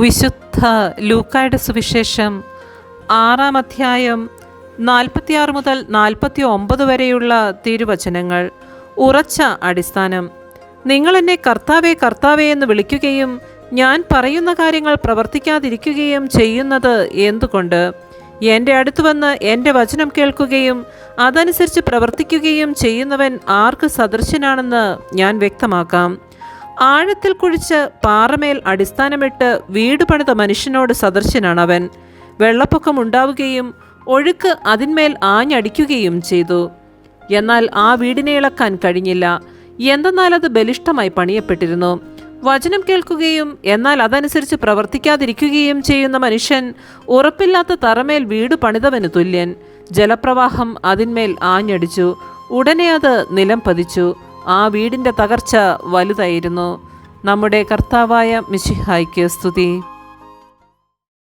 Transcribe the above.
വിശുദ്ധ ലൂക്കായുടെ സുവിശേഷം 6-ാം അധ്യായം 46 മുതൽ 49 വരെയുള്ള തിരുവചനങ്ങൾ. ഉറച്ച അടിസ്ഥാനം. നിങ്ങൾ എന്നെ കർത്താവേ കർത്താവേ എന്ന് വിളിക്കുകയും ഞാൻ പറയുന്ന കാര്യങ്ങൾ പ്രവർത്തിക്കാതിരിക്കുകയും ചെയ്യുന്നത് എന്തുകൊണ്ട്? എൻ്റെ അടുത്ത് വന്ന് എൻ്റെ വചനം കേൾക്കുകയും അതനുസരിച്ച് പ്രവർത്തിക്കുകയും ചെയ്യുന്നവൻ ആർക്ക് സദൃശനാണെന്ന് ഞാൻ വ്യക്തമാക്കാം. ആഴത്തിൽ കുഴിച്ച് പാറമേൽ അടിസ്ഥാനമിട്ട് വീട് പണിത മനുഷ്യനോട് സദൃശനാണവൻ. വെള്ളപ്പൊക്കം ഉണ്ടാവുകയും ഒഴുക്ക് അതിന്മേൽ ആഞ്ഞടിക്കുകയും ചെയ്തു. എന്നാൽ ആ വീടിനെ ഇളക്കാൻ കഴിഞ്ഞില്ല. എന്തെന്നാൽ അത് ബലിഷ്ഠമായി പണിയപ്പെട്ടിരുന്നു. വചനം കേൾക്കുകയും എന്നാൽ അതനുസരിച്ച് പ്രവർത്തിക്കാതിരിക്കുകയും ചെയ്യുന്ന മനുഷ്യൻ ഉറപ്പില്ലാത്ത തറമേൽ വീട് പണിതവന് തുല്യൻ. ജലപ്രവാഹം അതിന്മേൽ ആഞ്ഞടിച്ചു, ഉടനെ അത് നിലം പതിച്ചു. ആ വീടിൻ്റെ തകർച്ച വലുതായിരുന്നു. നമ്മുടെ കർത്താവായ മിശിഹായ്ക്ക് സ്തുതി.